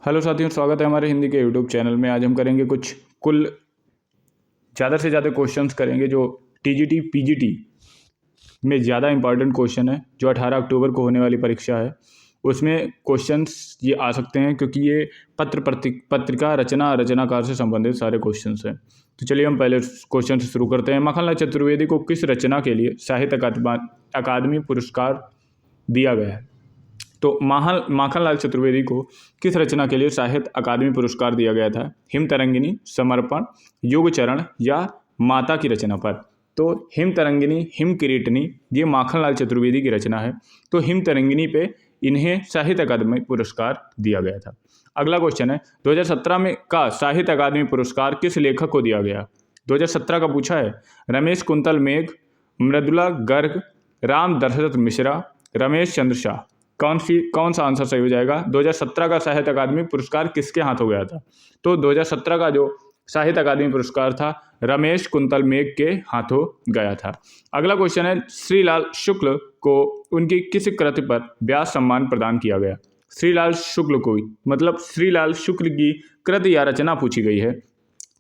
Hello साथियों, स्वागत है हमारे हिंदी के यूट्यूब चैनल में। आज हम करेंगे कुछ कुल ज़्यादा से ज़्यादा क्वेश्चंस करेंगे जो टीजीटी पीजीटी में ज़्यादा इंपॉर्टेंट क्वेश्चन है, जो 18 अक्टूबर को होने वाली परीक्षा है। उसमें क्वेश्चंस ये आ सकते हैं क्योंकि ये पत्रिका रचनाकार से संबंधित सारे क्वेश्चंस हैं। तो चलिए हम पहले क्वेश्चन से शुरू करते हैं। माखनलाल चतुर्वेदी को किस रचना के लिए साहित्य अकादमी पुरस्कार दिया गया है? तो माखनलाल चतुर्वेदी को किस रचना के लिए साहित्य अकादमी पुरस्कार दिया गया था? हिम तरंगिनी, समर्पण, युग चरण या माता की रचना पर? तो हिम तरंगिनी, हिम किरीटनी ये माखनलाल चतुर्वेदी की रचना है। तो हिम तरंगिनी पे इन्हें साहित्य अकादमी पुरस्कार दिया गया था। अगला क्वेश्चन है 2017 में का साहित्य अकादमी पुरस्कार किस लेखक को दिया गया? 2017 का पूछा है। रमेश कुंतल मेघ, मृदुला गर्ग, राम दशरथ मिश्रा, रमेश चंद्र शाह। कौन सा आंसर सही हो जाएगा? 2017 का साहित्य अकादमी पुरस्कार किसके हाथों गया था? तो 2017 का जो साहित्य अकादमी पुरस्कार था रमेश कुंतल मेघ के हाथों गया था। अगला क्वेश्चन है श्रीलाल शुक्ल को उनकी किस कृति पर व्यास सम्मान प्रदान किया गया? श्रीलाल शुक्ल को मतलब श्रीलाल शुक्ल की कृति या रचना पूछी गई है।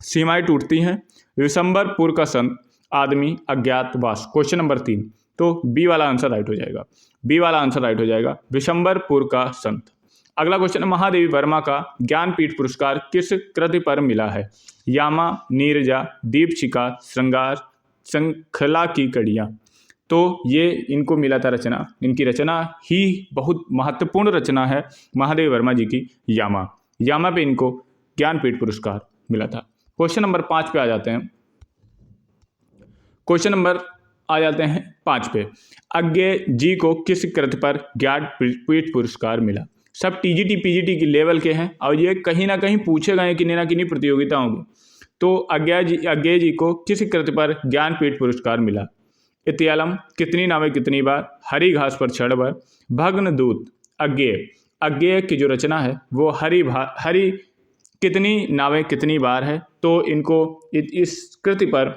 सीमाएं टूटती हैं, विशंबरपुर का संत, आदमी, अज्ञातवास। Question number 3। तो बी वाला आंसर राइट हो जाएगा। बी वाला आंसर राइट हो जाएगा, विशंबरपुर का संत। अगला क्वेश्चन है महादेवी वर्मा का ज्ञानपीठ पुरस्कार किस कृति पर मिला है? यामा, नीरजा, दीपशिखा, श्रृंगार, श्रृंखला की कड़ियाँ। तो ये इनको मिला था रचना, इनकी रचना ही बहुत महत्वपूर्ण रचना है महादेवी वर्मा जी की, यामा। यामा पे इनको ज्ञानपीठ पुरस्कार मिला था। क्वेश्चन नंबर 5 पे आ जाते हैं। क्वेश्चन नंबर आ जाते हैं 5 पे। अज्ञेय जी को किस कृति पर ज्ञानपीठ पुरस्कार मिला? सब टीजीटी पीजीटी की लेवल के हैं और ये कहीं ना कहीं पूछे गए किन्हीं ना किन्हीं प्रतियोगिताओं में। तो अज्ञेय जी को किस कृति पर ज्ञानपीठ पुरस्कार मिला? इतियालम, कितनी नावें कितनी बार, हरी घास पर क्षण भर, भग्न दूत। अज्ञेय की जो रचना है वो हरी कितनी नावें कितनी बार है। तो इनको इस कृति पर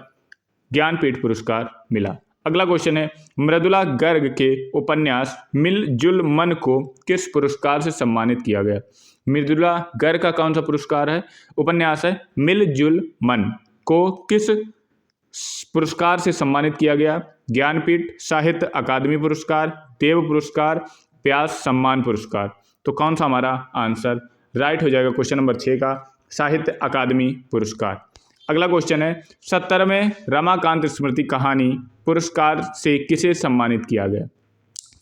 ज्ञानपीठ पुरस्कार मिला। अगला क्वेश्चन है मृदुला गर्ग के उपन्यास मिलजुल मन को किस पुरस्कार से सम्मानित किया गया? मृदुला गर्ग का कौन सा पुरस्कार है? उपन्यास है मिलजुल मन को किस पुरस्कार से सम्मानित किया गया? ज्ञानपीठ, साहित्य अकादमी पुरस्कार, देव पुरस्कार, व्यास सम्मान पुरस्कार। तो कौन सा हमारा आंसर राइट हो जाएगा क्वेश्चन नंबर 6 का? साहित्य अकादमी पुरस्कार। अगला क्वेश्चन है 70वें रमाकांत स्मृति कहानी पुरस्कार से किसे सम्मानित किया गया?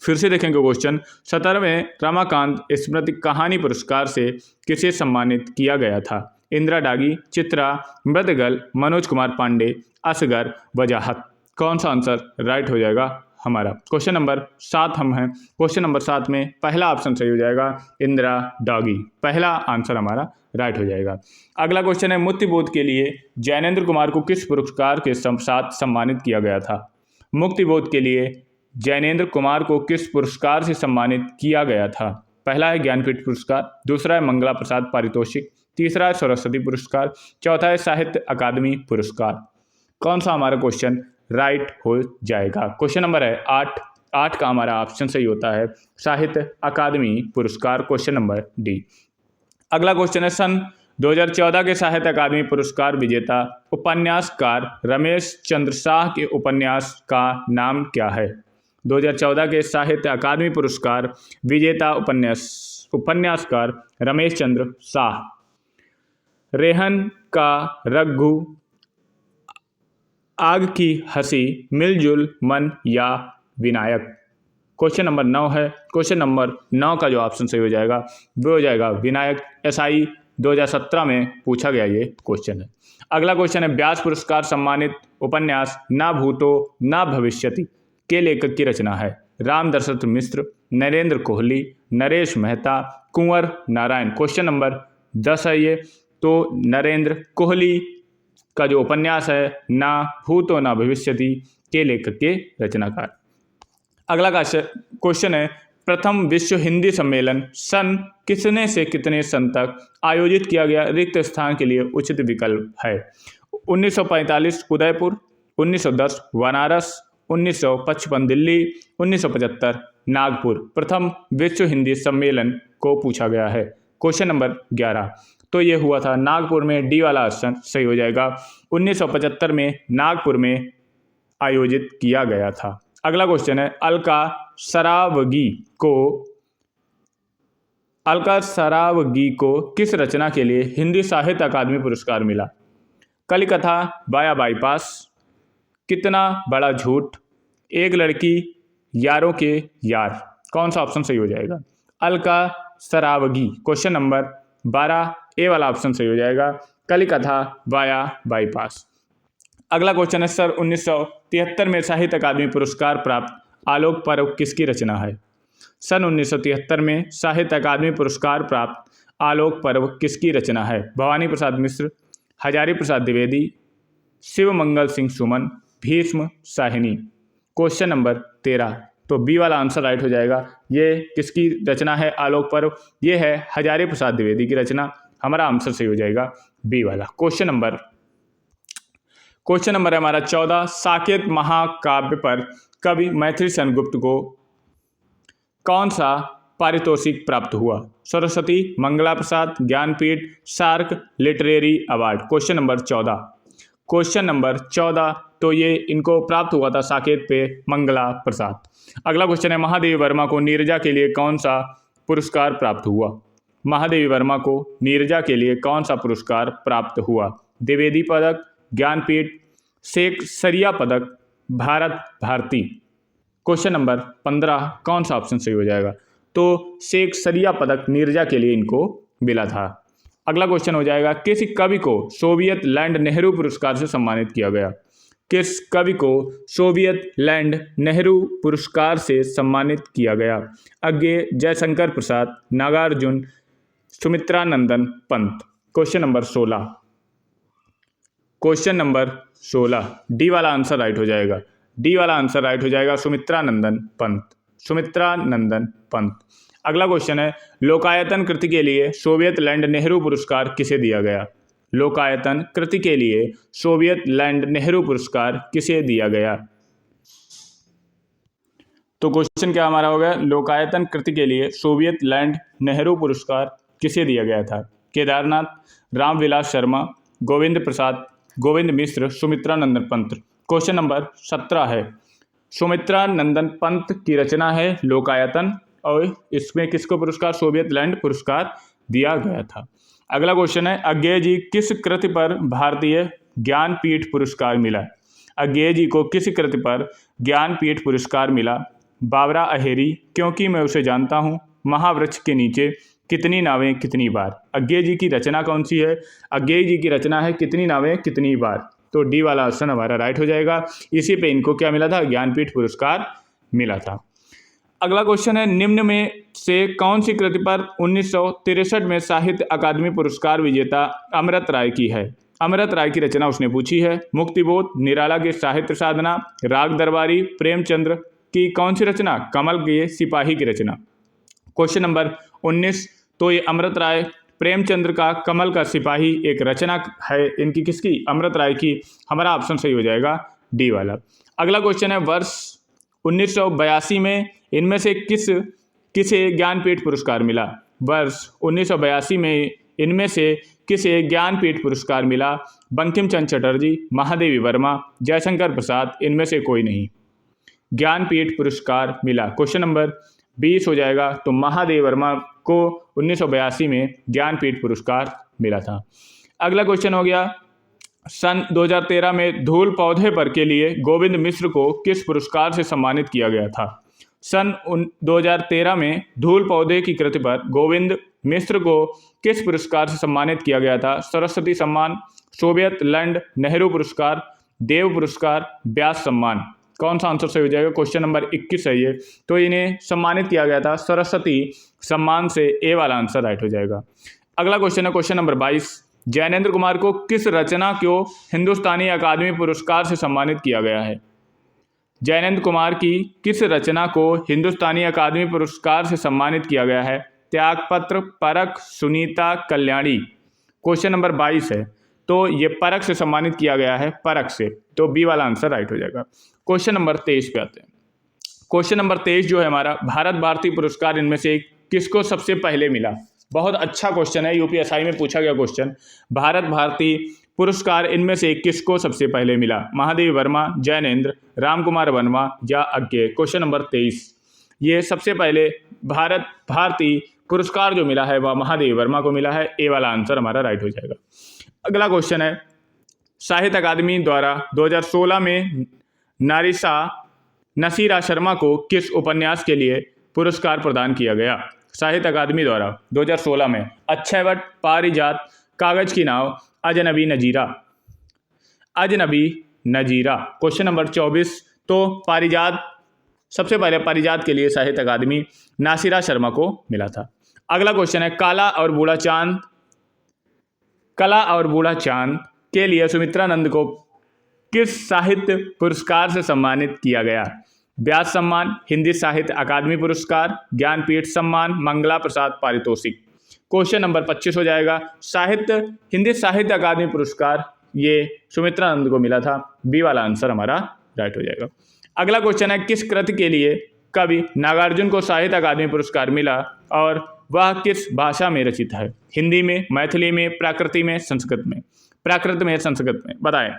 फिर से देखेंगे क्वेश्चन। 70वें रमाकांत स्मृति कहानी पुरस्कार से किसे सम्मानित किया गया था? इंदिरा डागी, चित्रा, मृदगल, मनोज कुमार पांडे, असगर, वजाहत। कौन सा आंसर राइट हो जाएगा हमारा? क्वेश्चन नंबर 7 हम हैं। क्वेश्चन नंबर 7 में पहला ऑप्शन सही हो जाएगा, इंदिरा डागी। पहला आंसर हमारा राइट हो जाएगा। अगला क्वेश्चन है मुक्तिबोध के लिए जैनेंद्र कुमार को किस पुरस्कार के साथ सम्मानित किया गया था? मुक्तिबोध के लिए जैनेंद्र कुमार को किस पुरस्कार से सम्मानित किया गया था? पहला है ज्ञानपीठ पुरस्कार, दूसरा है मंगला प्रसाद पारितोषिक, तीसरा है सरस्वती पुरस्कार, चौथा है साहित्य अकादमी पुरस्कार। कौन सा हमारा क्वेश्चन राइट हो जाएगा? क्वेश्चन नंबर है 8 का हमारा ऑप्शन सही होता है साहित्य अकादमी पुरस्कार, क्वेश्चन नंबर डी। अगला क्वेश्चन है सन 2014 के साहित्य अकादमी पुरस्कार विजेता उपन्यासकार रमेश चंद्र शाह के उपन्यास का नाम क्या है? 2014 के साहित्य अकादमी पुरस्कार विजेता उपन्यासकार रमेश चंद्र शाह। रेहन का रघु, आग की हंसी, मिलजुल मन या विनायक। क्वेश्चन नंबर 9 है। क्वेश्चन नंबर 9 का जो ऑप्शन सही हो जाएगा वो हो जाएगा विनायक। SI 2017 में पूछा गया ये क्वेश्चन है। अगला क्वेश्चन है व्यास पुरस्कार सम्मानित उपन्यास ना भूतो ना भविष्यति के लेखक की रचना है? राम दशरथ मिश्र, नरेंद्र कोहली, नरेश मेहता, कुंवर नारायण। क्वेश्चन नंबर 10 है ये। तो नरेंद्र कोहली का जो उपन्यास है ना भूतो ना भविष्यति के लेखक के रचनाकार। अगला क्वेश्चन है प्रथम विश्व हिंदी सम्मेलन सन कितने से कितने सन तक आयोजित किया गया? रिक्त स्थान के लिए उचित विकल्प है 1945 उदयपुर, 1910 बनारस, 1955 दिल्ली, 1975 नागपुर। प्रथम विश्व हिंदी सम्मेलन को पूछा गया है। क्वेश्चन नंबर 11, तो ये हुआ था नागपुर में, डी वाला ऑप्शन सही हो जाएगा। 1975 में नागपुर में आयोजित किया गया था। अगला क्वेश्चन है अलका सरावगी को किस रचना के लिए हिंदी साहित्य अकादमी पुरस्कार मिला? कलिकथा बाया बाईपास, कितना बड़ा झूठ, एक लड़की, यारों के यार। कौन सा ऑप्शन सही हो जाएगा? अलका सरावगी। क्वेश्चन नंबर 12 ए वाला ऑप्शन सही हो जाएगा, कलिकथा बाया बाईपास। अगला क्वेश्चन है सर 1973 में साहित्य अकादमी पुरस्कार प्राप्त आलोक पर्व किसकी रचना है? सन 1973 में साहित्य अकादमी पुरस्कार प्राप्त आलोक पर्व किसकी रचना है? भवानी प्रसाद मिश्र, हजारी प्रसाद द्विवेदी, शिवमंगल सिंह सुमन, भीष्म साहिनी। क्वेश्चन नंबर 13, तो बी वाला आंसर राइट हो जाएगा। ये किसकी रचना है आलोक पर्व? ये है हजारी प्रसाद द्विवेदी की रचना। हमारा आंसर सही हो जाएगा बी वाला। क्वेश्चन नंबर है हमारा 14, साकेत महाकाव्य पर कवि मैथिली सेनगुप्त को कौन सा पारितोषिक प्राप्त हुआ? Saraswati, Mangala Prasad, Jnanpith, SAARC literary award. Question number 14, तो ये इनको प्राप्त हुआ था साकेत पे मंगला प्रसाद। अगला क्वेश्चन है महादेवी वर्मा को नीरजा के लिए कौन सा पुरस्कार प्राप्त हुआ? महादेवी वर्मा को नीरजा के लिए कौन सा पुरस्कार प्राप्त हुआ? द्विवेदी पदक, ज्ञानपीठ, शेक्सपियर पदक, भारत भारती। क्वेश्चन नंबर 15, कौन सा ऑप्शन सही हो जाएगा? तो शेक्सपियर पदक नीरजा के लिए इनको मिला था। अगला क्वेश्चन हो जाएगा किस कवि को सोवियत लैंड नेहरू पुरस्कार से सम्मानित किया गया? किस कवि को सोवियत लैंड नेहरू पुरस्कार से सम्मानित किया गया? Agyeya, Jaishankar Prasad, Nagarjun, Sumitranandan Pant. Question number 16, D वाला आंसर राइट हो जाएगा। सुमित्रानंदन पंत। अगला क्वेश्चन है लोकायतन कृति के लिए सोवियत लैंड नेहरू पुरस्कार किसे दिया गया? लोकायतन कृति के लिए सोवियत लैंड नेहरू पुरस्कार किसे दिया गया? तो क्वेश्चन क्या हमारा हो गया? लोकायतन कृति के लिए सोवियत लैंड नेहरू पुरस्कार किसे दिया गया था? केदारनाथ, रामविलास शर्मा, गोविंद प्रसाद, गोविंद मिश्र, सुमित्रानंदन पंत। क्वेश्चन नंबर 17 है सुमित्रानंदन पंत की रचना है लोकायतन, और इसमें किसको पुरस्कार? सोवियत लैंड पुरस्कार दिया गया था। अगला क्वेश्चन है अज्ञेय जी किस कृति पर भारतीय ज्ञानपीठ पुरस्कार मिला? अज्ञेय जी को किस कृति पर ज्ञानपीठ पुरस्कार मिला? बाबरा अहेरी, क्योंकि मैं उसे जानता हूँ, महावृक्ष के नीचे, कितनी नावें कितनी बार। अज्ञेय जी की रचना कौन सी है? अज्ञेय जी की रचना है कितनी नावें कितनी बार। तो डी वाला ऑप्शन हमारा राइट हो जाएगा। इसी पे इनको क्या मिला था? ज्ञानपीठ पुरस्कार मिला था। अगला क्वेश्चन है निम्न में से कौन सी कृति पर 1963 में साहित्य अकादमी पुरस्कार विजेता अमृत राय की है? अमृत राय की रचना उसने पूछी है। मुक्तिबोध, निराला की साहित्य साधना, राग दरबारी, प्रेमचंद्र की कौन सी रचना? कमल के सिपाही की रचना। क्वेश्चन नंबर 19, तो ये अमृत राय प्रेमचंद्र का कमल का सिपाही एक रचना है इनकी, किसकी? अमृत राय की। हमारा ऑप्शन सही हो जाएगा डी वाला। अगला क्वेश्चन है वर्ष 1982 में इनमें से किसे ज्ञानपीठ पुरस्कार मिला? वर्ष 1982 में इनमें से किसे ज्ञानपीठ पुरस्कार मिला? बंकिम चंद्र चटर्जी, महादेवी वर्मा, जयशंकर प्रसाद, इनमें से कोई नहीं। ज्ञानपीठ पुरस्कार मिला। क्वेश्चन नंबर 20 हो जाएगा। तो महादेवी वर्मा को 1982 में ज्ञानपीठ पुरस्कार मिला था। अगला क्वेश्चन हो गया सन 2013 में धूल पौधे पर के लिए गोविंद मिश्र को किस पुरस्कार से सम्मानित किया गया था? सन 2013 में धूल पौधे की कृति पर गोविंद मिश्र को किस पुरस्कार से सम्मानित किया गया था? सरस्वती सम्मान, सोवियत लैंड नेहरू पुरस्कार, देव पुरस्कार, व्यास सम्मान। कौन सा आंसर सही हो जाएगा? क्वेश्चन नंबर 21 है ये। तो इन्हें सम्मानित किया गया था सरस्वती सम्मान से, ए वाला आंसर राइट हो जाएगा। अगला क्वेश्चन है क्वेश्चन नंबर 22, जैनेंद्र कुमार को किस रचना को हिंदुस्तानी अकादमी पुरस्कार से सम्मानित किया गया है? जैनेंद्र कुमार की किस रचना को हिंदुस्तानी अकादमी पुरस्कार से सम्मानित किया गया है? त्यागपत्र, परख, सुनीता, कल्याणी। क्वेश्चन नंबर 22 है। तो ये परख से सम्मानित किया गया है, परख से। तो बी वाला आंसर राइट हो जाएगा। क्वेश्चन नंबर 23 पे आते हैं। क्वेश्चन नंबर 23 जो है हमारा भारत भारती पुरस्कार इनमें से किसको सबसे पहले मिला? बहुत अच्छा क्वेश्चन है, यूपीएसआई में पूछा गया क्वेश्चन। भारत भारती पुरस्कार इनमें से किसको सबसे पहले मिला? महादेवी वर्मा, जैनेंद्र, रामकुमार वर्मा या अज्ञे। Question number 23। ये सबसे पहले भारत भारती पुरस्कार जो मिला है वह महादेवी वर्मा को मिला है। ए वाला आंसर हमारा राइट हो जाएगा। अगला क्वेश्चन है, साहित्य अकादमी द्वारा 2016 में नसीरा शर्मा को किस उपन्यास के लिए पुरस्कार प्रदान किया गया? साहित्य अकादमी द्वारा 2016 में अक्षयवट, पारिजात, कागज की नाव, अजनबी नजीरा। अजनबी नजीरा। Question number 24। तो पारिजात, सबसे पहले पारिजात के लिए साहित्य अकादमी नासिरा शर्मा को मिला था। अगला क्वेश्चन है, कला और बूढ़ा चांद के लिए सुमित्रा नंद को किस साहित्य पुरस्कार से सम्मानित किया गया? व्यास सम्मान, हिंदी साहित्य अकादमी पुरस्कार, ज्ञानपीठ सम्मान, मंगला प्रसाद पारितोषिक। क्वेश्चन नंबर 25 हो जाएगा, हिंदी साहित्य अकादमी पुरस्कार ये सुमित्रा नंद को मिला था। बी वाला आंसर हमारा राइट हो जाएगा। अगला क्वेश्चन है, किस कृति के लिए कवि नागार्जुन को साहित्य अकादमी पुरस्कार मिला और वह किस भाषा में रचित है? हिंदी में, मैथिली में, प्राकृत में, संस्कृत में। प्राकृत में, संस्कृत में। बताएं,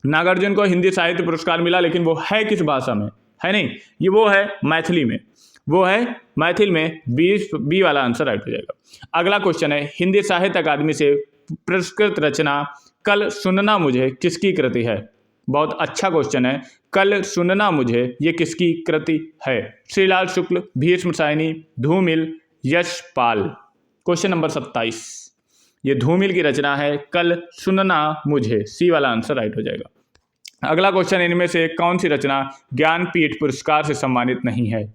नागार्जुन को हिंदी साहित्य पुरस्कार मिला, लेकिन वो है किस भाषा में? है नहीं, ये वो है मैथिली में, वो है मैथिल में। बी वाला आंसर राइट हो जाएगा। अगला क्वेश्चन है, हिंदी साहित्य अकादमी से पुरस्कृत रचना कल सुनना मुझे किसकी कृति है? बहुत अच्छा क्वेश्चन है। कल सुनना मुझे ये किसकी कृति है? श्रीलाल शुक्ल, भीष्म सायनी, धूमिल, यशपाल। Question number 27। ये धूमिल की रचना है, कल सुनना मुझे। सी वाला आंसर राइट हो जाएगा। अगला क्वेश्चन, इनमें से कौन सी रचना ज्ञानपीठ पुरस्कार से सम्मानित नहीं है?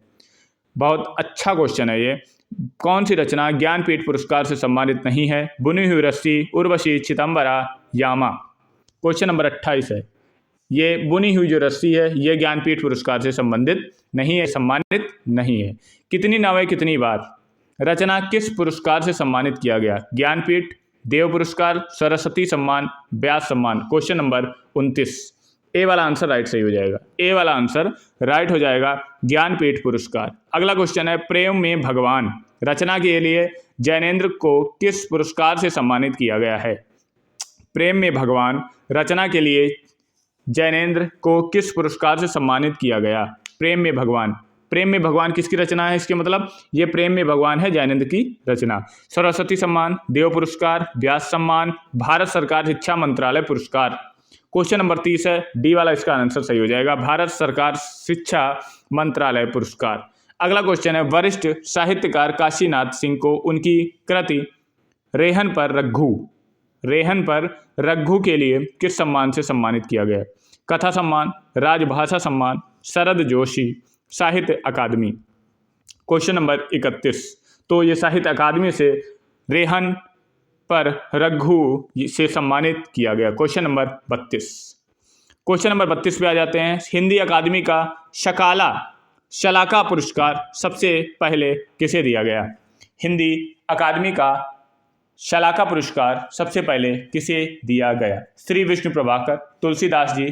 बहुत अच्छा क्वेश्चन है ये। कौन सी रचना ज्ञानपीठ पुरस्कार से सम्मानित नहीं है? बुनी हुई रस्सी, उर्वशी, चिदंबरा, यामा। क्वेश्चन नंबर 28 है, ये बुनी हुई जो रस्सी है ये ज्ञानपीठ पुरस्कार से सम्मानित नहीं है। कितनी नावें कितनी बार रचना किस पुरस्कार से सम्मानित किया गया? ज्ञानपीठ, देव पुरस्कार, सरस्वती सम्मान, व्यास सम्मान। Question number 29। ए वाला आंसर राइट सही हो जाएगा। ए वाला आंसर राइट हो जाएगा, ज्ञानपीठ पुरस्कार। अगला क्वेश्चन है, प्रेम में भगवान रचना के लिए जैनेंद्र को किस पुरस्कार से सम्मानित किया गया है? प्रेम में भगवान रचना के लिए जैनेंद्र को किस पुरस्कार से सम्मानित किया गया? प्रेम में भगवान किसकी रचना है? इसके मतलब ये प्रेम में भगवान है जैनेंद्र की रचना। सरस्वती सम्मान, देव पुरस्कार, व्यास सम्मान, भारत सरकार शिक्षा मंत्रालय पुरस्कार। क्वेश्चन नंबर 30 है, डी वाला इसका आंसर सही हो जाएगा, भारत सरकार शिक्षा मंत्रालय पुरस्कार। अगला क्वेश्चन है, वरिष्ठ साहित्यकार काशीनाथ सिंह को उनकी कृति रेहन पर रघु के लिए किस सम्मान से सम्मानित किया गया? कथा सम्मान, राजभाषा सम्मान, शरद जोशी, साहित्य अकादमी। Question number 31। तो ये साहित्य अकादमी से रेहन पर रघु से सम्मानित किया गया। Question number 32। क्वेश्चन नंबर 32 पे आ जाते हैं, हिंदी अकादमी का शलाका पुरस्कार सबसे पहले किसे दिया गया? हिंदी अकादमी का शलाका पुरस्कार सबसे पहले किसे दिया गया? Shri Vishnu Prabhakar, Tulsidas ji,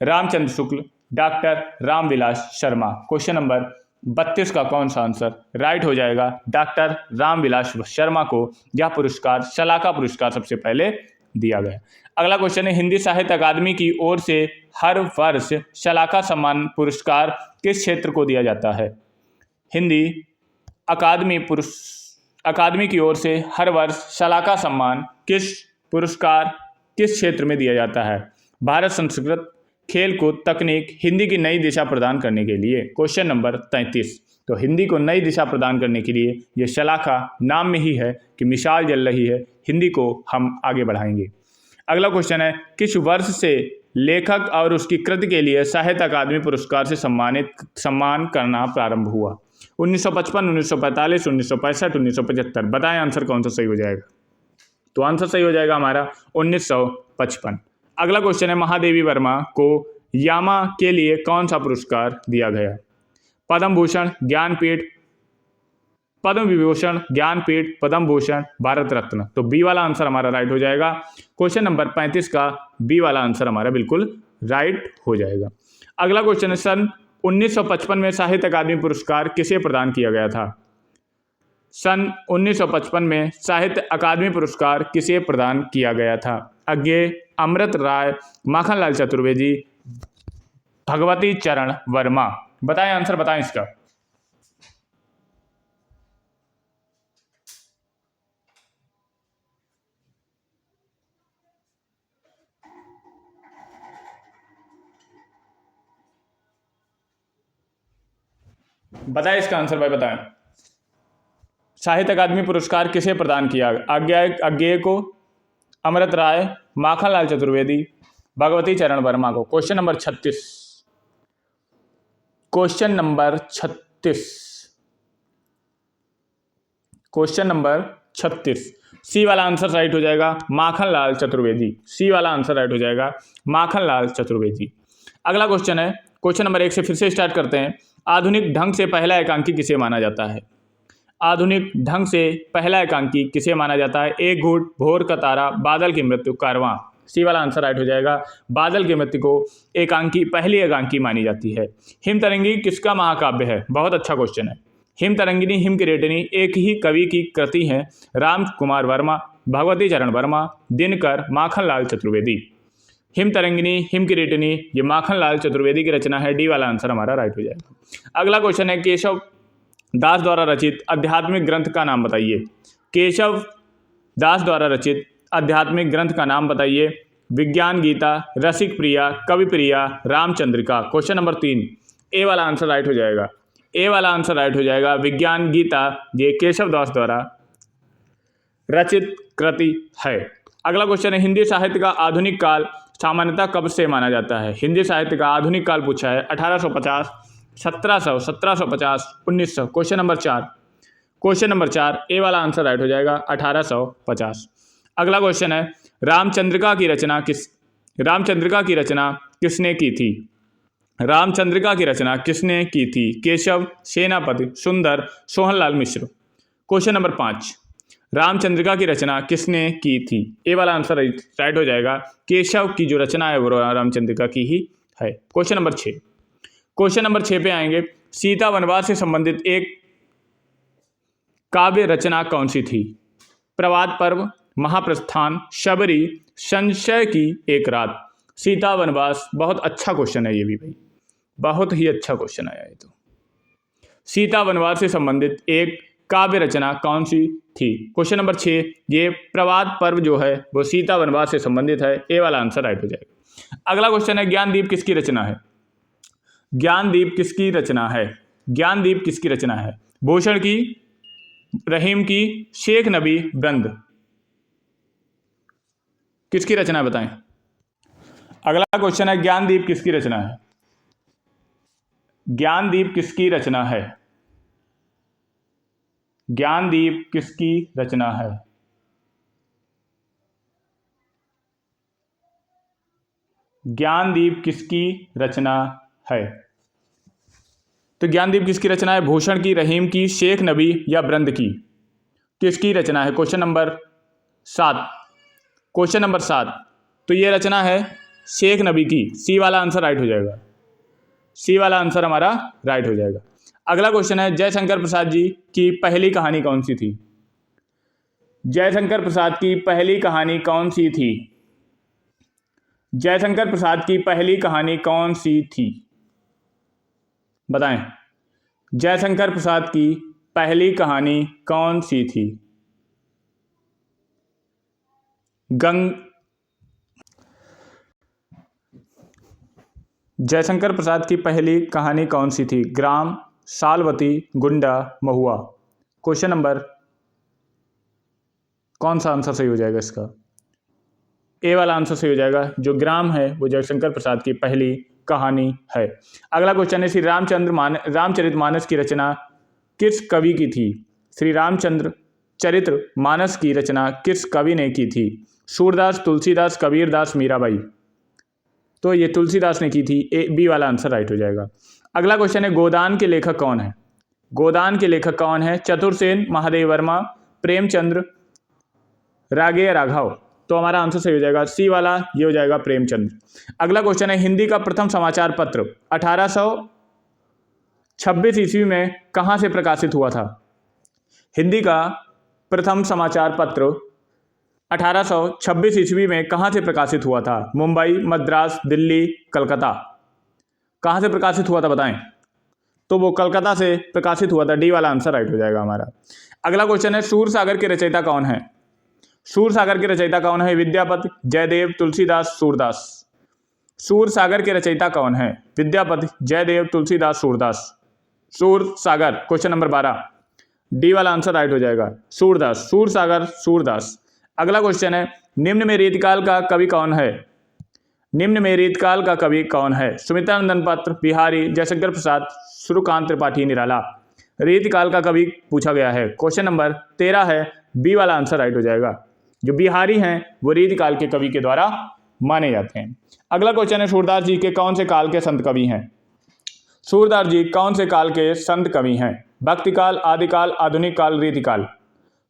Ramchandra Shukla, doctor Ramvilas Sharma. Question number 32 का कौन सा आंसर राइट हो जाएगा? डॉक्टर रामविलास शर्मा को यह पुरस्कार शलाका पुरस्कार सबसे पहले दिया गया। अगला क्वेश्चन है, हिंदी साहित्य अकादमी की ओर से हर वर्ष शलाका सम्मान पुरस्कार किस क्षेत्र को दिया जाता है? हिंदी अकादमी की ओर से हर वर्ष शलाका सम्मान पुरस्कार किस क्षेत्र में दिया जाता है? भारत, संस्कृत, खेलकूद, तकनीक, हिंदी की नई दिशा प्रदान करने के लिए। Question number 33। तो हिंदी को नई दिशा प्रदान करने के लिए ये शलाका नाम में ही है कि मिसाल जल रही है, हिंदी को हम आगे बढ़ाएंगे। अगला क्वेश्चन है, किस वर्ष से लेखक और उसकी कृति के लिए साहित्य अकादमी पुरस्कार से सम्मान करना प्रारंभ हुआ? 1955, 1945, 1965, 1975। बताएं आंसर कौन सा सही हो जाएगा? तो आंसर सही हो जाएगा हमारा 1955। अगला क्वेश्चन है, महादेवी वर्मा को यामा के लिए कौन सा पुरस्कार दिया गया? पद्म भूषण, ज्ञानपीठ, पद्म विभूषण, ज्ञानपीठ, पद्म भूषण, भारत रत्न। तो बी वाला आंसर हमारा राइट हो जाएगा। क्वेश्चन नंबर 35 का बी वाला आंसर हमारा बिल्कुल राइट हो जाएगा। अगला क्वेश्चन है, सन 1955 में साहित्य अकादमी पुरस्कार किसे प्रदान किया गया था? सन 1955 में साहित्य अकादमी पुरस्कार किसे प्रदान किया गया था? अज्ञेय, अमृत राय, माखनलाल चतुर्वेदी, भगवती चरण वर्मा। बताएं आंसर, बताएं इसका। बताएं इसका आंसर भाई, बताएं। साहित्य अकादमी पुरस्कार किसे प्रदान किया? अज्ञेय को, अमृत राय, माखनलाल चतुर्वेदी, भगवती चरण वर्मा को। Question number 36। Question number 36। Question number 36। सी वाला आंसर राइट हो जाएगा, माखनलाल चतुर्वेदी। सी वाला आंसर राइट हो जाएगा, माखनलाल चतुर्वेदी। अगला क्वेश्चन है, क्वेश्चन नंबर 1 से फिर से स्टार्ट करते हैं। आधुनिक ढंग से पहला एकांकी किसे माना जाता है? आधुनिक ढंग से पहला एकांकी किसे माना जाता है? एक घूट, भोर का तारा, बादल की मृत्यु, कारवां। सी वाला आंसर राइट हो जाएगा, बादल की मृत्यु को एकांकी, पहली एकांकी मानी जाती है। हिमतरंगी किसका महाकाव्य है? बहुत अच्छा क्वेश्चन है। हिमतरंगिनी, हिमकिरीटिनी एक ही कवि की कृति है। राम कुमार वर्मा, भगवती चरण वर्मा, दिनकर, माखनलाल चतुर्वेदी। हिमतरंगिनी, हिमकिरीटिनी ये माखनलाल चतुर्वेदी की रचना है। डी वाला आंसर हमारा राइट हो जाएगा। अगला क्वेश्चन है, केशव दास द्वारा रचित आध्यात्मिक ग्रंथ का नाम बताइए। केशव दास द्वारा रचित आध्यात्मिक ग्रंथ का नाम बताइए। विज्ञान गीता, रसिक प्रिया, कवि प्रिया, रामचंद्रिका। क्वेश्चन नंबर 3, ए वाला आंसर राइट हो जाएगा। ए वाला आंसर राइट हो जाएगा, विज्ञान गीता ये केशव दास द्वारा रचित कृति है। अगला क्वेश्चन है, हिंदी साहित्य का आधुनिक काल सामान्यतः कब से माना जाता है? हिंदी साहित्य का आधुनिक काल पूछा है। 1850, 1700, 1750, 1900। Question number 4। क्वेश्चन नंबर 4 ए वाला आंसर राइट हो जाएगा, 1850। अगला क्वेश्चन है, रामचंद्रिका की रचना किसने की थी? रामचंद्रिका की रचना किसने की थी? केशव, सेनापति, सुंदर, सोहनलाल मिश्र। क्वेश्चन नंबर 5, रामचंद्रिका की रचना किसने की थी? ए वाला आंसर राइट हो जाएगा, केशव की जो रचना है वो रामचंद्रिका की ही है। Question number 6। क्वेश्चन नंबर 6 पे आएंगे, सीता वनवास से संबंधित एक काव्य रचना कौन सी थी? प्रवाद पर्व, महाप्रस्थान, शबरी, संशय की एक रात। सीता वनवास, बहुत अच्छा क्वेश्चन है ये भी भाई, बहुत ही अच्छा क्वेश्चन आया है। तो सीता वनवास से संबंधित एक काव्य रचना कौन सी थी? क्वेश्चन नंबर 6 ये प्रवाद पर्व जो है वो सीता वनवास से संबंधित है। ए वाला आंसर राइट हो जाएगा। अगला क्वेश्चन है, ज्ञानदीप किसकी रचना है? ज्ञानदीप किसकी रचना है? ज्ञानदीप किसकी रचना है? भूषण की, रहीम की, शेख नबी, बंद। किसकी रचना है बताएं। अगला क्वेश्चन है, ज्ञानदीप किसकी रचना है? ज्ञानदीप किसकी रचना है? ज्ञानदीप किसकी रचना है? ज्ञानदीप किसकी रचना है? तो ज्ञानदीप किसकी रचना है? भूषण की, रहीम की, शेख नबी या ब्रंद की? किसकी रचना है? Question number 7। क्वेश्चन नंबर 7 तो ये रचना है शेख नबी की। सी वाला आंसर राइट हो जाएगा। सी वाला आंसर हमारा राइट हो जाएगा। अगला क्वेश्चन है, जयशंकर प्रसाद जी की पहली कहानी कौन सी थी? जयशंकर प्रसाद की पहली कहानी कौन सी थी? जयशंकर प्रसाद की पहली कहानी कौन सी थी? बताएं। जयशंकर प्रसाद की पहली कहानी कौन सी थी? जयशंकर प्रसाद की पहली कहानी कौन सी थी? ग्राम, सालवती, गुंडा, महुआ। क्वेश्चन नंबर कौन सा आंसर सही हो जाएगा इसका? ए वाला आंसर सही हो जाएगा। जो ग्राम है वो जयशंकर प्रसाद की पहली कहानी है। अगला क्वेश्चन है, श्री रामचरितमानस की रचना किस कवि की थी? श्री रामचंद्र चरित्र मानस की रचना किस कवि ने की थी? सूरदास, तुलसीदास, कबीरदास, मीराबाई। तो ये तुलसीदास ने की थी। ए बी वाला आंसर राइट हो जाएगा। अगला क्वेश्चन है, गोदान के लेखक कौन है? गोदान के लेखक कौन है? चतुरसेन, महादेव वर्मा, प्रेमचंद्र, रागेय राघव। तो हमारा आंसर सही हो जाएगा। सी वाला ये हो जाएगा, प्रेमचंद्र। अगला क्वेश्चन है, हिंदी का प्रथम समाचार पत्र 1826 ईस्वी में कहां से प्रकाशित हुआ था? हिंदी का प्रथम समाचार पत्र 1826 ईस्वी में कहाँ से प्रकाशित हुआ था? मुंबई, मद्रास, दिल्ली, कलकत्ता। कहाँ से प्रकाशित हुआ था बताएं? तो वो कलकत्ता से प्रकाशित हुआ था। डी वाला आंसर राइट हो जाएगा हमारा। अगला क्वेश्चन है, सूरसागर के रचयिता कौन है? सूरसागर के रचयिता कौन है? विद्यापति, जयदेव, तुलसीदास, सूरदास। सूरसागर के रचयिता कौन है? Vidyapati, Jayadev, Tulsidas, Surdas. Sursagar, question number 12, D वाला आंसर राइट हो जाएगा, सूरदास। सूरसागर, सूरदास। अगला क्वेश्चन है, निम्न में रीतिकाल का कवि कौन है? निम्न में रीतिकाल का कवि कौन है? सुमित्रानंदन पात्र, बिहारी, जयशंकर प्रसाद, सूर्यकांत त्रिपाठी, निराला। रीतिकाल का कवि पूछा गया है। क्वेश्चन नंबर 13 है, बी वाला आंसर राइट हो जाएगा। जो बिहारी हैं वो रीतिकाल के कवि के द्वारा माने जाते हैं। अगला क्वेश्चन है, सूरदास जी के कौन से काल के संत कवि हैं? सूरदास जी कौन से काल के संत कवि हैं? भक्तिकाल, आदिकाल, आधुनिक काल, रीतिकाल।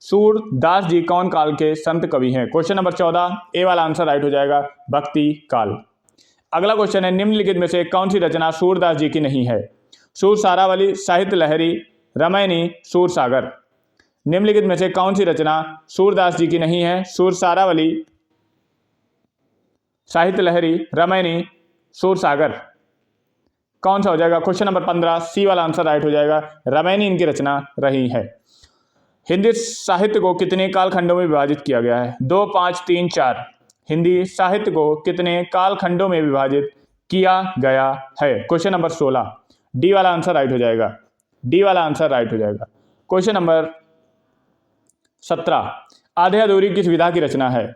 सूरदास जी कौन काल के संत कवि हैं? क्वेश्चन नंबर 14, ए वाला आंसर राइट हो जाएगा, भक्ति काल। अगला क्वेश्चन है, निम्नलिखित में से कौन सी रचना सूरदास जी की नहीं है? सूर सारावली, साहित्य लहरी, रामायणी, सूरसागर। निम्नलिखित में से कौन सी रचना सूरदास जी की नहीं है? सूर सारावली, साहित्य लहरी, रामायणी, सूरसागर। कौन सा हो जाएगा? क्वेश्चन नंबर 15, सी वाला आंसर राइट हो जाएगा, रामायणी इनकी रचना रही है। हिंदी साहित्य को कितने कालखंडों में विभाजित किया गया है? 2, 5, 3, 4। हिंदी साहित्य को कितने कालखंडों में विभाजित किया गया है? क्वेश्चन नंबर 16, डी वाला आंसर राइट हो जाएगा। डी वाला आंसर राइट हो जाएगा। क्वेश्चन नंबर 17, आधे अधूरी किस विधा की रचना है?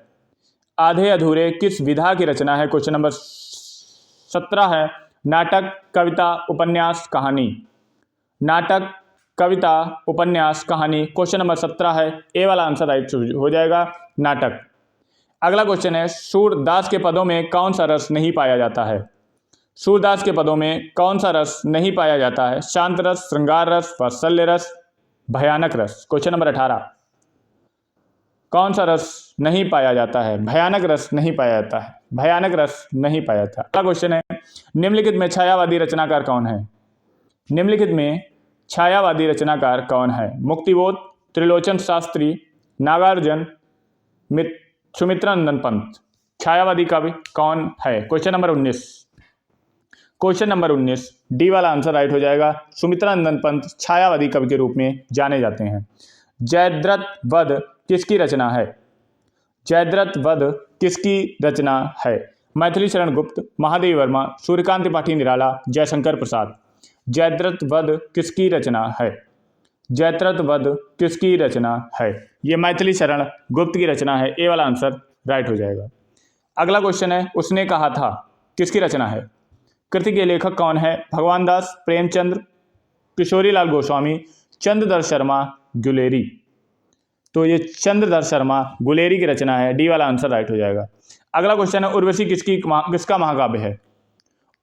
आधे अधूरे किस विधा की रचना है? क्वेश्चन नंबर 17 है, नाटक, कविता, उपन्यास, कहानी। नाटक, कविता, उपन्यास, कहानी। क्वेश्चन नंबर 17 है, ए वाला आंसर राइट हो जाएगा, नाटक। अगला क्वेश्चन है, सूरदास के पदों में कौन सा रस नहीं पाया जाता है? सूरदास के पदों में कौन सा रस नहीं पाया जाता है? शांत रस, श्रृंगार रस, वात्सल्य रस, भयानक रस। क्वेश्चन नंबर 18, कौन सा रस नहीं पाया जाता है? भयानक रस नहीं पाया जाता है। भयानक रस नहीं पाया जाता। अगला क्वेश्चन है, निम्नलिखित में छायावादी रचनाकार कौन है? निम्नलिखित में छायावादी रचनाकार कौन है? मुक्तिबोध, त्रिलोचन शास्त्री, नागार्जुन, सुमित्रानंदन पंत। छायावादी कवि कौन है? Question number 19, question number 19, D वाला आंसर राइट हो जाएगा, सुमित्रानंदन पंत छायावादी कवि के रूप में जाने जाते हैं। जयद्रथ वध किसकी रचना है? जयद्रथ वध किसकी रचना है? मैथिली शरण गुप्त, महादेव वर्मा, सूर्यकांत त्रिपाठी, निराला, जयशंकर प्रसाद। जयद्रथ वध किसकी रचना है? जयद्रथ वध किसकी रचना है? ये मैथिली शरण गुप्त की रचना है। ए वाला आंसर राइट हो जाएगा। अगला क्वेश्चन है, उसने कहा था किसकी रचना है? कृति के लेखक कौन है? भगवान दास, प्रेमचंद्र, किशोरीलाल गोस्वामी, चंद्रधर शर्मा, गुलेरी। तो ये चंद्रधर शर्मा गुलेरी की रचना है। डी वाला आंसर राइट हो जाएगा। अगला क्वेश्चन है, उर्वशी किसका महाकाव्य है?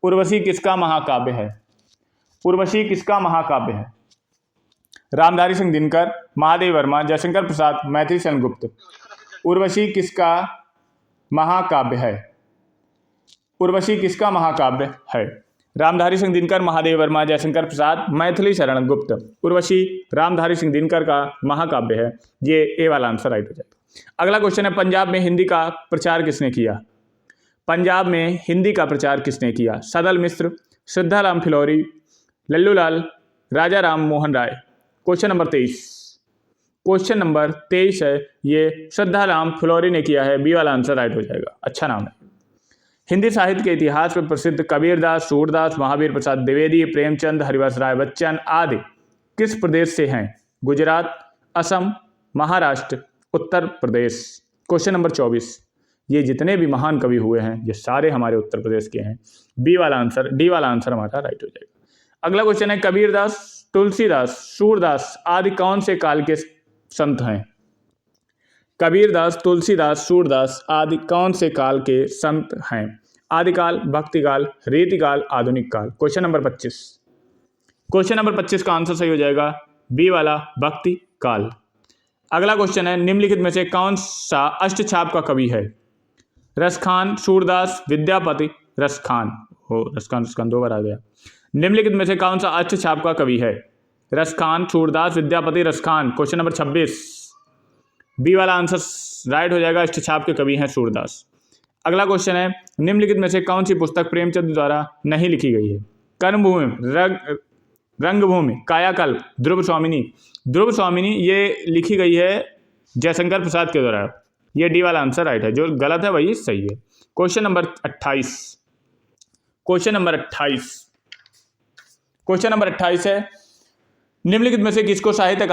उर्वशी किसका महाकाव्य है? उर्वशी किसका महाकाव्य है? रामधारी सिंह दिनकर, महादेव वर्मा, जयशंकर प्रसाद, मैथिली शरण गुप्त। उर्वशी किसका महाकाव्य है? उर्वशी किसका महाकाव्य है? रामधारी सिंह दिनकर, महादेव वर्मा, जयशंकर प्रसाद, मैथिली शरण गुप्त। उर्वशी रामधारी सिंह दिनकर का महाकाव्य है। ये ए वाला आंसर राइट हो जाएगा। अगला क्वेश्चन है, पंजाब में हिंदी का प्रचार किसने किया? पंजाब में हिंदी का प्रचार किसने किया? सदल मिश्र, श्रद्धाराम फिलौरी, लल्लूलाल, राजा Ram Mohan Roy. Question number 23, question number 23 है, ये श्रद्धाराम फिलौरी ने किया है। बी वाला आंसर राइट हो जाएगा। अच्छा नाम है। हिंदी साहित्य के इतिहास में प्रसिद्ध कबीरदास, सूरदास, महावीर प्रसाद द्विवेदी, प्रेमचंद, हरिवंश राय बच्चन आदि किस प्रदेश से हैं? गुजरात, असम, महाराष्ट्र, उत्तर प्रदेश। क्वेश्चन नंबर 24, ये जितने भी महान कवि हुए हैं ये सारे हमारे उत्तर प्रदेश के हैं। डी वाला आंसर हमारा राइट हो जाएगा। अगला क्वेश्चन है, कबीरदास, तुलसीदास, सूरदास आदि कौन से काल के संत हैं? कबीरदास, तुलसीदास, सूरदास आदि कौन से काल के संत हैं? आदिकाल, भक्तिकाल, रीतिकाल, आधुनिक काल। क्वेश्चन नंबर 25, क्वेश्चन नंबर 25 का आंसर सही हो जाएगा, बी वाला, भक्ति काल। अगला क्वेश्चन है, निम्नलिखित में से कौन सा अष्टछाप का कवि है? रसखान, सूरदास, विद्यापति, रसखान। रसखान 2 बार आ गया। निम्नलिखित में से कौन सा अष्टछाप का कवि है? Raskhan, Surdas, Vidyapati, Raskhan. Question number 26, B वाला आंसर राइट हो जाएगा। इष्टछाप के कवि हैं सूरदास। अगला क्वेश्चन है, निम्नलिखित में से कौन सी पुस्तक प्रेमचंद द्वारा नहीं लिखी गई है? कर्मभूमि, रंगभूमि, कायाकल्प, ध्रुव स्वामिनी। ध्रुव स्वामिनी ये लिखी गई है जयशंकर प्रसाद के द्वारा। ये डी वाला आंसर राइट है, जो गलत है वही सही है। क्वेश्चन नंबर 28, क्वेश्चन नंबर 28 है, निम्नलिखित में से किसको साहित्य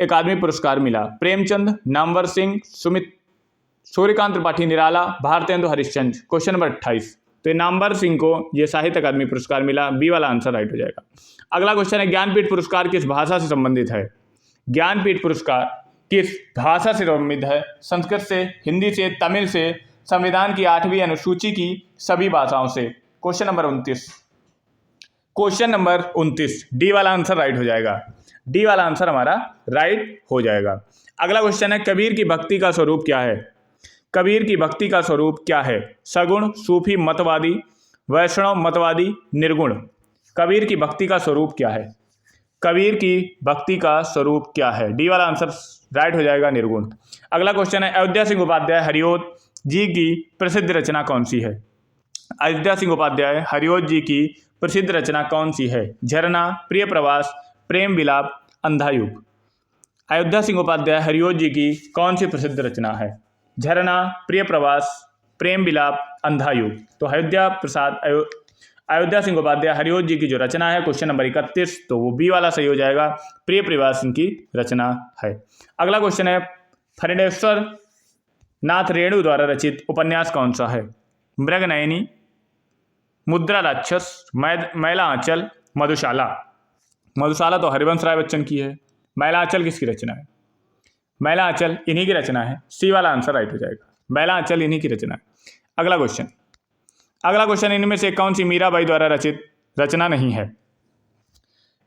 अकादमी पुरस्कार मिला? प्रेमचंद, नामवर सिंह, सुमित, सूर्यकांत त्रिपाठी निराला, भारतेंदु हरिश्चंद्र। क्वेश्चन नंबर 28, तो नामवर सिंह को यह साहित्य अकादमी पुरस्कार मिला। बी वाला आंसर राइट हो जाएगा। अगला क्वेश्चन है, ज्ञानपीठ पुरस्कार किस भाषा से संबंधित है? ज्ञानपीठ पुरस्कार किस भाषा से संबंधित है? संस्कृत से, हिंदी से, तमिल से, संविधान की 8वीं अनुसूची की सभी भाषाओं से। क्वेश्चन नंबर 29, डी वाला आंसर राइट हो जाएगा। डी वाला आंसर हमारा राइट हो जाएगा। अगला क्वेश्चन है, कबीर की भक्ति का स्वरूप क्या है? कबीर की भक्ति का स्वरूप क्या है? सगुण, सूफी, मतवादी, वैष्णव, मतवादी, निर्गुण। कबीर की भक्ति का स्वरूप क्या है? कबीर की भक्ति का स्वरूप क्या है? डी वाला आंसर राइट हो जाएगा, निर्गुण। अगला क्वेश्चन है, अयोध्या सिंह उपाध्याय हरिओत जी की प्रसिद्ध रचना कौन सी है? अयोध्या सिंह उपाध्याय हरिओत जी की प्रसिद्ध रचना कौन सी है? झरना, प्रिय प्रवास, प्रेम विलाप, अंधायुग। अयोध्या सिंह उपाध्याय हरिओत जी की कौन सी प्रसिद्ध रचना है? झरना, प्रिय प्रवास, प्रेम विलाप, अंधायुग। तो अयोध्या सिंह उपाध्याय हरिओत जी की जो रचना है, क्वेश्चन नंबर 31, तो वो बी वाला सही हो जाएगा। प्रिय प्रवास इनकी रचना है। अगला क्वेश्चन है, फणीश्वर नाथ रेणु द्वारा रचित उपन्यास कौन सा है? मृगनयनी, मुद्रा राक्षस, मैला आंचल, मधुशाला। मधुशाला तो हरिवंश राय बच्चन की है। मैला आंचल किसकी रचना है? मैला आंचल इन्हीं की रचना है। सी वाला आंसर राइट हो जाएगा। मैला आंचल इन्हीं की रचना है। अगला क्वेश्चन, इनमें से कौन सी मीराबाई द्वारा रचित रचना नहीं है?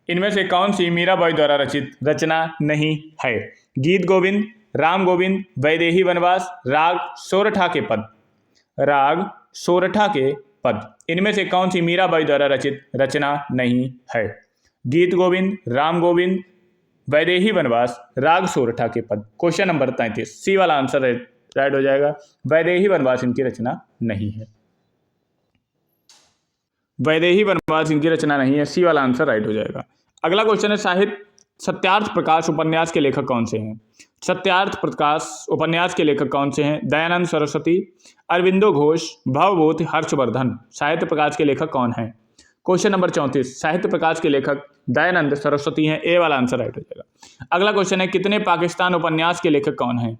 इनमें से कौन सी मीराबाई द्वारा रचित रचना नहीं है? गीत गोविंद, राम गोविंद, वैदेही वनवास, राग सोरठा के पद। राग सोरठा के पद, इनमें से कौन सी मीराबाई द्वारा रचित रचना नहीं है? गीत गोविंद, राम गोविंद, वैदेही वनवास, राग सोरठा के पद। क्वेश्चन नंबर 33, सी वाला आंसर राइट हो जाएगा। वैदेही वनवास इनकी रचना नहीं है। वैदेही वनवास इनकी रचना नहीं है। सी वाला आंसर राइट हो जाएगा। अगला क्वेश्चन है, साहित्य सत्यार्थ प्रकाश उपन्यास के लेखक कौन से हैं? सत्यार्थ प्रकाश उपन्यास के लेखक कौन से हैं? दयानंद सरस्वती, अरविंदो घोष, भवभूति, हर्षवर्धन। साहित्य प्रकाश के लेखक कौन हैं? क्वेश्चन नंबर 34, साहित्य प्रकाश के लेखक दयानंद सरस्वती हैं। ए वाला आंसर राइट हो जाएगा। अगला क्वेश्चन है, कितने पाकिस्तान उपन्यास के लेखक कौन हैं?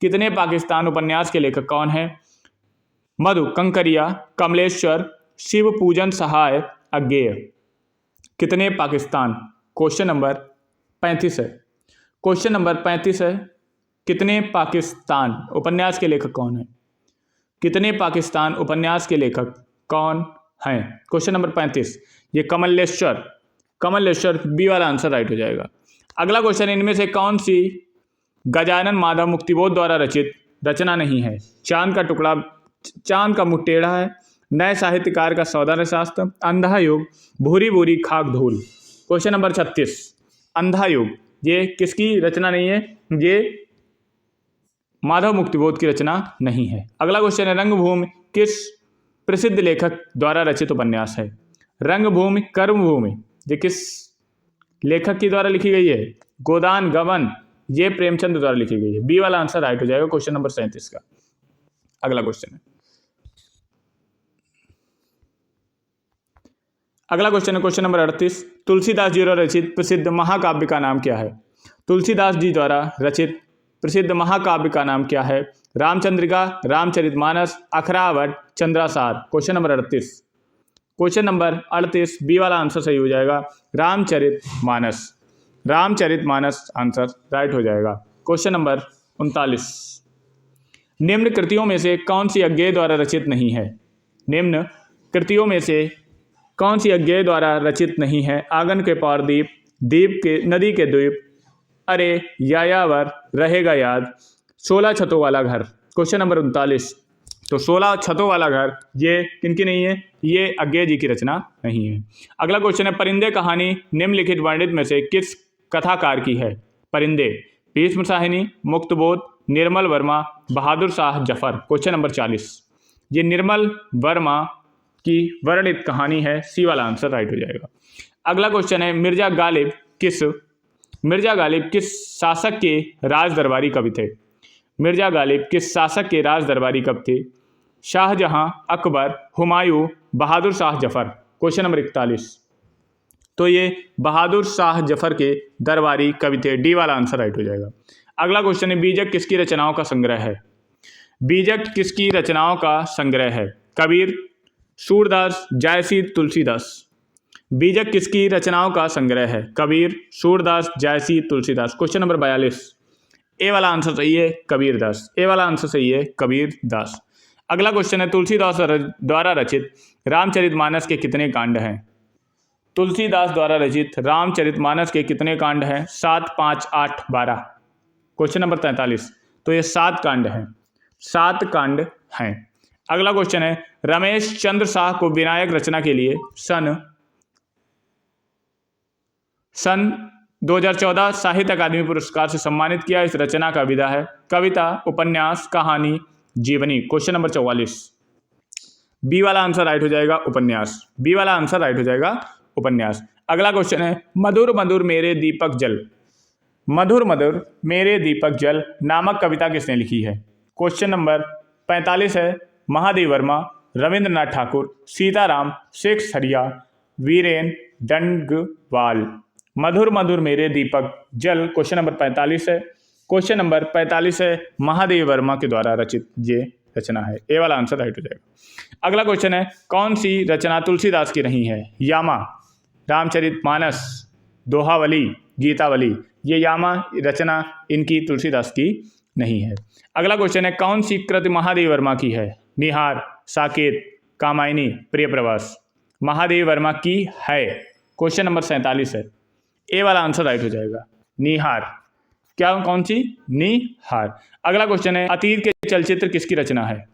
कितने पाकिस्तान उपन्यास के लेखक कौन हैं? मधु कंकरिया, कमलेश्वर, शिव पूजन सहाय, अज्ञेय। कितने पाकिस्तान? क्वेश्चन नंबर 35 है। क्वेश्चन नंबर 35 है, कितने पाकिस्तान उपन्यास के लेखक कौन हैं? कितने पाकिस्तान उपन्यास के लेखक कौन हैं? क्वेश्चन नंबर 35, ये कमलेश्वर बी वाला आंसर राइट हो जाएगा। अगला क्वेश्चन, इनमें से कौन सी गजानन माधव मुक्तिबोध द्वारा रचित रचना नहीं है? चांद का टुकड़ा, चांद का मुंह टेढ़ा है, नए साहित्यकार का सौंदर्य शास्त्र, अंधा युग, भूरी भूरी खाक धूल। क्वेश्चन नंबर 36, अंधा युग ये किसकी रचना नहीं है? ये माधव मुक्तिबोध की रचना नहीं है। अगला क्वेश्चन है, रंगभूमि किस प्रसिद्ध लेखक द्वारा रचित उपन्यास है? रंगभूमि, कर्मभूमि ये किस लेखक की द्वारा लिखी गई है? गोदान गबन ये प्रेमचंद द्वारा लिखी गई है। बी वाला आंसर राइट हो जाएगा क्वेश्चन नंबर 37 का। अगला क्वेश्चन है, क्वेश्चन नंबर 38, तुलसीदास जी द्वारा रचित प्रसिद्ध महाकाव्य का नाम क्या है? तुलसीदास जी द्वारा रचित प्रसिद्ध महाकाव्य का नाम क्या है? Ramchandrika, Ramcharitmanas, Akhravat, Chandrasar. Question number 38 B वाला आंसर सही हो जाएगा। रामचरितमानस आंसर राइट हो जाएगा। क्वेश्चन नंबर 39, निम्न कृतियों में से कौन सी अज्ञेय द्वारा रचित नहीं है? निम्न कृतियों में से कौन सी अज्ञेय द्वारा रचित नहीं है? आंगन के पारदीप, दीप के नदी के द्वीप, अरे यायावर, रहेगा याद, 16 छतों वाला घर। क्वेश्चन नंबर 39, तो 16 छतों वाला घर ये किनकी नहीं है? ये अज्ञेय जी की रचना नहीं है। अगला क्वेश्चन है, परिंदे कहानी निम्नलिखित वर्णित में से किस कथाकार की है? परिंदे, भीष्म साहिनी, मुक्तबोध, निर्मल वर्मा, बहादुर शाह जफर। क्वेश्चन नंबर 40, ये निर्मल वर्मा की वर्णित कहानी है। सी वाला आंसर राइट हो जाएगा। अगला क्वेश्चन है, मिर्जा गालिब किस शासक के राज दरबारी कवि थे? मिर्जा गालिब किस शासक के राज दरबारी कवि थे? शाहजहां, अकबर, हुमायूं, बहादुर शाह जफर। क्वेश्चन नंबर 41, तो ये बहादुर शाह जफर के दरबारी कवि थे। डी वाला आंसर राइट हो जाएगा। अगला क्वेश्चन है, बीजक किसकी रचनाओं का संग्रह है? बीजक किसकी रचनाओं का संग्रह है? कबीर, सूरदास, जायसी, तुलसीदास। बीजक किसकी रचनाओं का संग्रह है? कबीर, सूरदास, जायसी, तुलसीदास। क्वेश्चन नंबर 42, ए वाला आंसर सही है, कबीरदास। ए वाला आंसर सही है, कबीरदास। अगला क्वेश्चन है, तुलसीदास द्वारा रचित रामचरितमानस के कितने कांड हैं? तुलसीदास द्वारा रचित रामचरितमानस के कितने कांड हैं? 7, 5, 8, 12। क्वेश्चन नंबर 43, तो ये 7 कांड हैं, 7 कांड हैं। अगला क्वेश्चन है, रमेश चंद्र शाह को विनायक रचना के लिए सन 2014 साहित्य अकादमी पुरस्कार से सम्मानित किया। इस रचना का विधा है कविता, उपन्यास, कहानी, जीवनी। क्वेश्चन नंबर 44, बी वाला आंसर राइट हो जाएगा, उपन्यास। बी वाला आंसर राइट हो जाएगा, उपन्यास। अगला क्वेश्चन है, मधुर मधुर मेरे दीपक जल, मधुर मधुर मेरे दीपक जल नामक कविता किसने लिखी है? क्वेश्चन नंबर 45 है, महादेव वर्मा, रविंद्रनाथ ठाकुर, सीताराम, शेख सरिया, वीरेन डंगवाल। मधुर मधुर मेरे दीपक जल क्वेश्चन नंबर 45 है। क्वेश्चन नंबर 45 है, महादेव वर्मा के द्वारा रचित ये रचना है। ए वाला आंसर राइट हो जाएगा। अगला क्वेश्चन है, कौन सी रचना तुलसीदास की नहीं है? यामा, रामचरितमानस, दोहावली, गीतावली। ये यामा रचना इनकी तुलसीदास की नहीं है। अगला क्वेश्चन है, कौन सी कृति महादेव वर्मा की है? निहार, साकेत, कामायनी, प्रियप्रवास। महादेव वर्मा की है। क्वेश्चन नंबर 47 है, ए वाला आंसर राइट हो जाएगा, निहार। क्या, कौन सी? निहार। अगला क्वेश्चन है, अतीत के चलचित्र किसकी रचना है?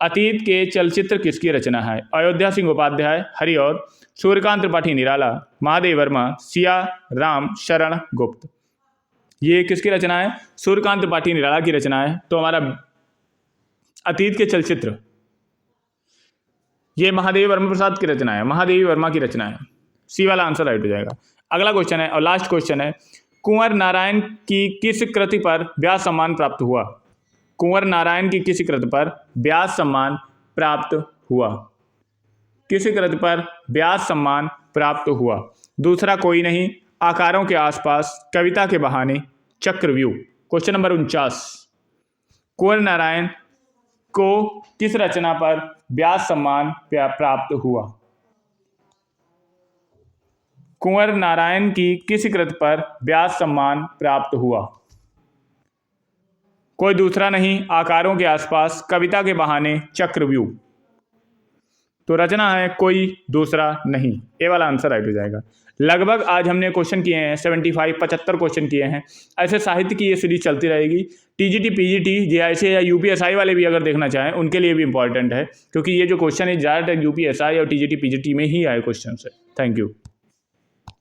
अतीत के चलचित्र किसकी रचना है? अयोध्या सिंह उपाध्याय, हरिऔध, सूर्यकांत त्रिपाठी निराला, महादेव वर्मा, सिया राम शरण गुप्त। ये किसकी रचना है? सूर्यकांत त्रिपाठी निराला की रचना है। तो हमारा अतीत के चलचित्र ये महादेव वर्मा प्रसाद की रचना है, महादेवी वर्मा की रचना है। सी वाला आंसर राइट हो जाएगा। अगला क्वेश्चन है और लास्ट क्वेश्चन है, कुंवर नारायण की किस कृति पर व्यास सम्मान प्राप्त हुआ? कुंवर नारायण की किस कृति पर व्यास सम्मान प्राप्त हुआ? किस कृति पर व्यास सम्मान प्राप्त हुआ? दूसरा कोई नहीं, आकारों के आसपास, कविता के बहाने, चक्रव्यूह। क्वेश्चन नंबर 49, कुंवर नारायण को किस रचना पर व्यास सम्मान प्राप्त हुआ? कुंवर नारायण की किस कृति पर व्यास सम्मान प्राप्त हुआ? कोई दूसरा नहीं, आकारों के आसपास, कविता के बहाने, चक्रव्यूह। तो रचना है कोई दूसरा नहीं। ए वाला आंसर राइट हो जाएगा। लगभग आज हमने क्वेश्चन किए हैं 75 क्वेश्चन किए हैं। ऐसे साहित्य की ये सीरीज चलती रहेगी। टीजीटी, पीजीटी, जेआईसी या यूपीएसआई वाले भी अगर देखना चाहें उनके लिए भी इंपॉर्टेंट है, क्योंकि ये जो क्वेश्चन है ज़्यादातर यूपीएसआई और टीजीटी, पीजीटी में ही आए क्वेश्चन है। Thank you.